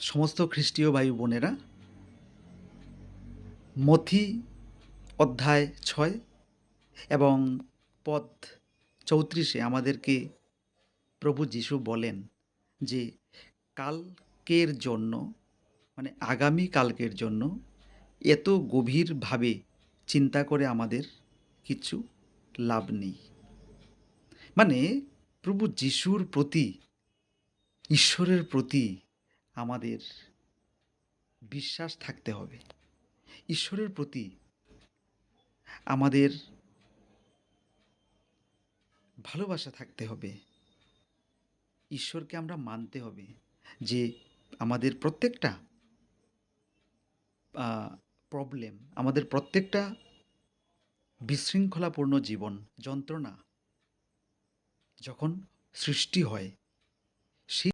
সমস্ত খ্রিস্টীয় ভাই বোনেরা, মথি অধ্যায় ৬ এবং পদ ৩৪-এ আমাদেরকে প্রভু যীশু বলেন যে কালকের জন্য, মানে আগামী কালকের জন্য এত গভীরভাবে চিন্তা করে আমাদের কিছু লাভ নেই। মানে প্রভু যীশুর প্রতি, ঈশ্বরের প্রতি আমাদের বিশ্বাস থাকতে হবে। ঈশ্বরের প্রতি আমাদের ভালোবাসা থাকতে হবে। ঈশ্বরকে আমরা মানতে হবে যে আমাদের প্রত্যেকটা আ প্রবলেম, আমাদের প্রত্যেকটা বিশৃঙ্খলাপূর্ণ জীবন, যন্ত্রণা যখন সৃষ্টি হয়